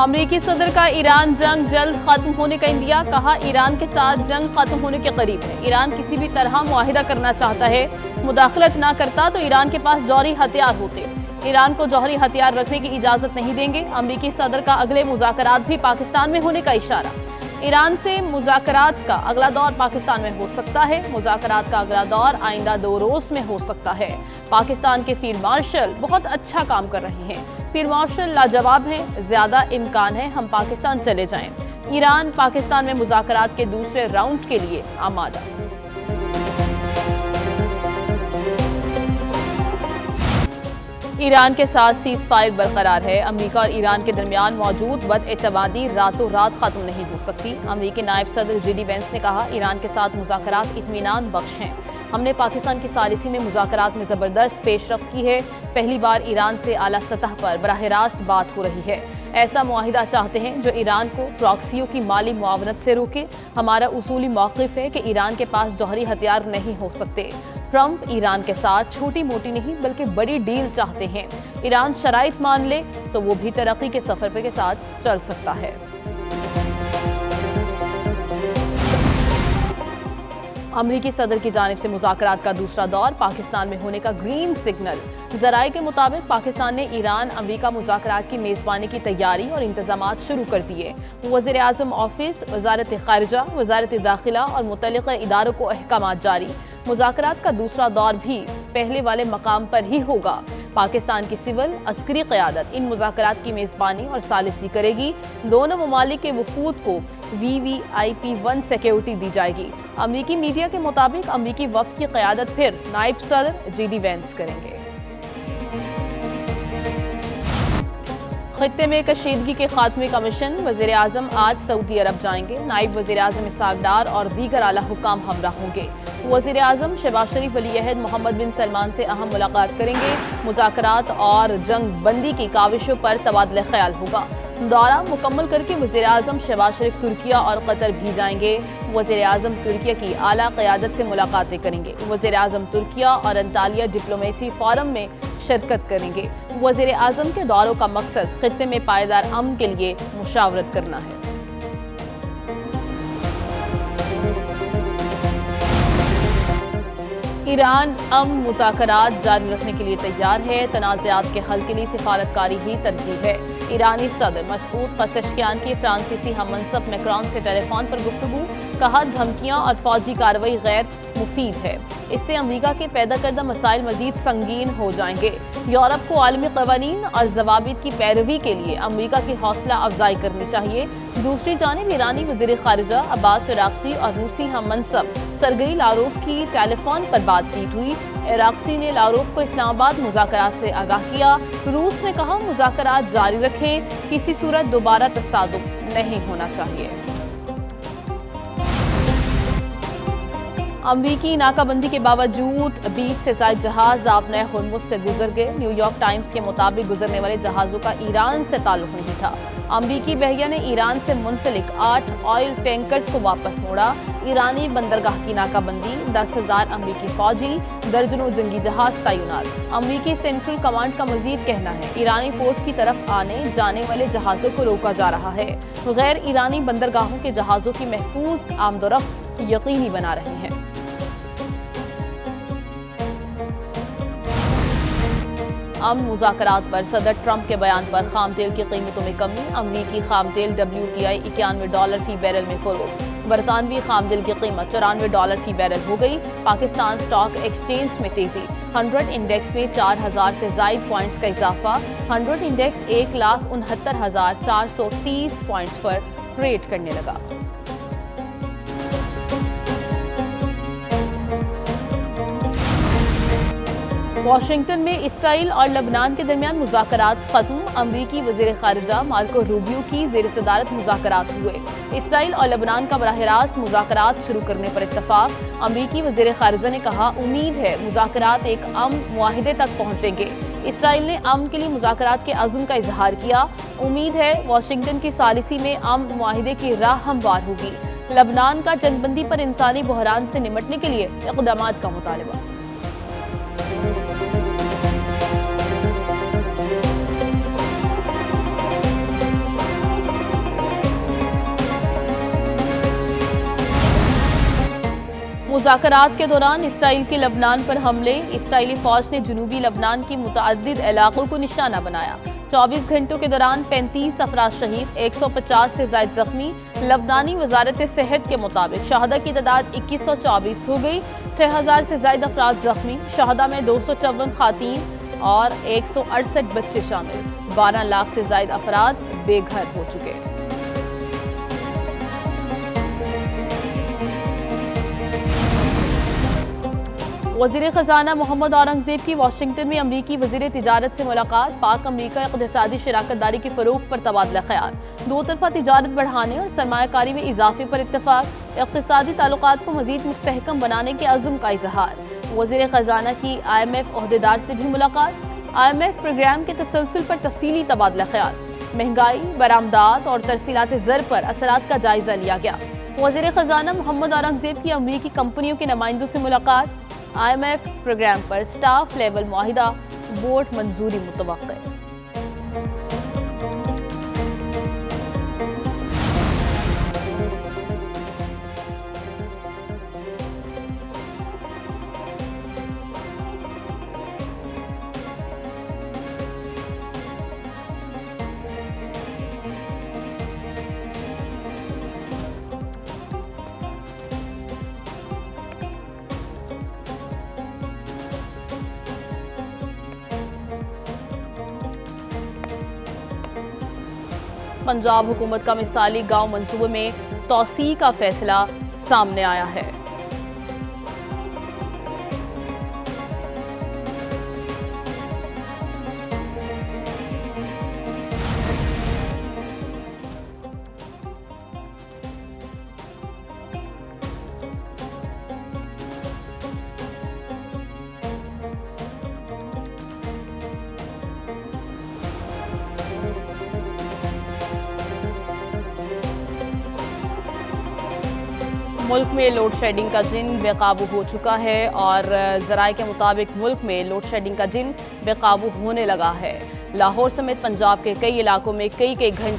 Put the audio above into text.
امریکی صدر کا ایران جنگ جلد ختم ہونے کا اندیا، کہا ایران کے ساتھ جنگ ختم ہونے کے قریب ہے۔ ایران کسی بھی طرح معاہدہ کرنا چاہتا ہے، مداخلت نہ کرتا تو ایران کے پاس جوہری ہتھیار ہوتے، ایران کو جوہری ہتھیار رکھنے کی اجازت نہیں دیں گے۔ امریکی صدر کا اگلے مذاکرات بھی پاکستان میں ہونے کا اشارہ، ایران سے مذاکرات کا اگلا دور پاکستان میں ہو سکتا ہے، مذاکرات کا اگلا دور آئندہ 2 روز میں ہو سکتا ہے۔ پاکستان کے فیلڈ مارشل بہت اچھا کام کر رہے ہیں، فیلڈ مارشل لاجواب ہیں، زیادہ امکان ہے ہم پاکستان چلے جائیں۔ ایران پاکستان میں مذاکرات کے دوسرے راؤنڈ کے لیے آمادہ۔ ایران کے ساتھ سیز فائر برقرار ہے، امریکہ اور ایران کے درمیان موجود بد اعتمادی راتوں رات ختم نہیں ہو سکتی۔ امریکی نائب صدر جے ڈی وینس نے کہا، ایران کے ساتھ مذاکرات اطمینان بخش ہیں، ہم نے پاکستان کی ثالثی میں مذاکرات میں زبردست پیش رفت کی ہے، پہلی بار ایران سے اعلیٰ سطح پر براہ راست بات ہو رہی ہے، ایسا معاہدہ چاہتے ہیں جو ایران کو پراکسیوں کی مالی معاونت سے روکے، ہمارا اصولی موقف ہے کہ ایران کے پاس جوہری ہتھیار نہیں ہو سکتے۔ ٹرمپ ایران کے ساتھ چھوٹی موٹی نہیں بلکہ بڑی ڈیل چاہتے ہیں، ایران شرائط مان لے تو وہ بھی ترقی کے سفر پہ کے ساتھ چل سکتا ہے۔ امریکی صدر کی جانب سے مذاکرات کا دوسرا دور پاکستان میں ہونے کا گرین سگنل، ذرائع کے مطابق پاکستان نے ایران امریکہ مذاکرات کی میزبانی کی تیاری اور انتظامات شروع کر دیے۔ وزیر اعظم آفس، وزارت خارجہ، وزارت داخلہ اور متعلقہ اداروں کو احکامات جاری، مذاکرات کا دوسرا دور بھی پہلے والے مقام پر ہی ہوگا۔ پاکستان کی سول عسکری قیادت ان مذاکرات کی میزبانی اور ثالثی کرے گی، دونوں ممالک کے وفود کو VIP1 سیکیورٹی دی جائے گی۔ امریکی میڈیا کے مطابق امریکی وفد کی قیادت پھر نائب صدر جے ڈی وینس کریں گے۔ خطے میں کشیدگی کے خاتمے کا مشن، وزیر اعظم آج سعودی عرب جائیں گے، نائب وزیر اعظم اسحاق ڈار اور دیگر اعلیٰ حکام ہمراہ ہوں گے۔ وزیر اعظم شہباز شریف ولی عہد محمد بن سلمان سے اہم ملاقات کریں گے، مذاکرات اور جنگ بندی کی کاوشوں پر تبادلہ خیال ہوگا۔ دورہ مکمل کر کے وزیر اعظم شہباز شریف ترکیہ اور قطر بھی جائیں گے، وزیر اعظم ترکیہ کی اعلیٰ قیادت سے ملاقاتیں کریں گے، وزیر اعظم ترکیہ اور انطالیہ ڈپلومیسی فورم میں شرکت کریں گے۔ وزیر اعظم کے دوروں کا مقصد خطے میں پائیدار امن کے لیے مشاورت کرنا ہے۔ ایران امن مذاکرات جاری رکھنے کے لیے تیار ہے، تنازعات کے حل کے لیے سفارتکاری ہی ترجیح ہے۔ ایرانی صدر مسعود پزشکیان کی فرانسیسی ہم منصب میکرون سے ٹیلی فون پر گفتگو، کہا دھمکیاں اور فوجی کارروائی غیر مفید ہے، اس سے امریکہ کے پیدا کردہ مسائل مزید سنگین ہو جائیں گے۔ یورپ کو عالمی قوانین اور ضوابط کی پیروی کے لیے امریکہ کی حوصلہ افزائی کرنی چاہیے۔ دوسری جانب ایرانی وزیر خارجہ عباس عراقچی اور روسی ہم منصب سرگئی لاروف کی ٹیلی فون پر بات چیت ہوئی۔ عراقچی نے لاروف کو اسلام آباد مذاکرات سے آگاہ کیا، روس نے کہا مذاکرات جاری رکھیں، کسی صورت دوبارہ تصادم نہیں ہونا چاہیے۔ امریکی ناکہ بندی کے باوجود 20 سے زائد جہاز آبنۂ ہرمز سے گزر گئے، نیو یارک ٹائمز کے مطابق گزرنے والے جہازوں کا ایران سے تعلق نہیں تھا۔ امریکی بحریہ نے ایران سے منسلک 8 آئل ٹینکرز کو واپس موڑا۔ ایرانی بندرگاہ کی ناکہ بندی، 10,000 امریکی فوجی، درجنوں جنگی جہاز تعینات۔ امریکی سینٹرل کمانڈ کا مزید کہنا ہے ایرانی پورٹ کی طرف آنے جانے والے جہازوں کو روکا جا رہا ہے، غیر ایرانی بندرگاہوں کے جہازوں کی محفوظ آمد و رفت یقینی بنا رہے ہیں۔ امن مذاکرات پر صدر ٹرمپ کے بیان پر خام تیل کی قیمتوں میں کمی، امریکی خام تیل WTI $91 فی بیرل میں فروخت، برطانوی خام تیل کی قیمت $94 فی بیرل ہو گئی۔ پاکستان سٹاک ایکسچینج میں تیزی، 100 انڈیکس میں 4,000 سے زائد پوائنٹس کا اضافہ، 100 انڈیکس 1,69,430 پوائنٹس پر ٹریڈ کرنے لگا۔ واشنگٹن میں اسرائیل اور لبنان کے درمیان مذاکرات ختم، امریکی وزیر خارجہ مارکو روبیو کی زیر صدارت مذاکرات ہوئے، اسرائیل اور لبنان کا براہ راست مذاکرات شروع کرنے پر اتفاق۔ امریکی وزیر خارجہ نے کہا امید ہے مذاکرات ایک امن معاہدے تک پہنچیں گے۔ اسرائیل نے امن کے لیے مذاکرات کے عزم کا اظہار کیا، امید ہے واشنگٹن کی ثالثی میں امن معاہدے کی راہ ہموار ہوگی۔ لبنان کا جنگ بندی پر انسانی بحران سے نمٹنے کے لیے اقدامات کا مطالبہ۔ مذاکرات کے دوران اسرائیل کے لبنان پر حملے، اسرائیلی فوج نے جنوبی لبنان کی متعدد علاقوں کو نشانہ بنایا۔ 24 گھنٹوں کے دوران 35 افراد شہید، 150 سے زائد زخمی۔ لبنانی وزارت صحت کے مطابق شہداء کی تعداد 2124 ہو گئی، 6000 سے زائد افراد زخمی۔ شہداء میں 254 خواتین اور 168 بچے شامل، 12 لاکھ سے زائد افراد بے گھر ہو چکے۔ وزیر خزانہ محمد اورنگزیب کی واشنگٹن میں امریکی وزیر تجارت سے ملاقات، پاک امریکہ اقتصادی شراکت داری کے فروغ پر تبادلہ خیال، دو طرفہ تجارت بڑھانے اور سرمایہ کاری میں اضافے پر اتفاق، اقتصادی تعلقات کو مزید مستحکم بنانے کے عزم کا اظہار۔ وزیر خزانہ کی IMF عہدیدار سے بھی ملاقات، IMF پروگرام کے تسلسل پر تفصیلی تبادلہ خیال، مہنگائی، برآمدات اور ترسیلات زر پر اثرات کا جائزہ لیا گیا۔ وزیر خزانہ محمد اورنگزیب کی امریکی کمپنیوں کے نمائندوں سے ملاقات، IMF پروگرام پر سٹاف لیول معاہدہ، بورڈ منظوری متوقع۔ پنجاب حکومت کا مثالی گاؤں منصوبے میں توسیع کا فیصلہ سامنے آیا ہے۔ ملک میں لوڈ شیڈنگ کا جن بے قابو ہو چکا ہے اور ذرائع کے مطابق ملک میں لوڈ شیڈنگ کا جن بے قابو ہونے لگا ہے۔ لاہور سمیت پنجاب کے کئی علاقوں میں کئی گھنٹے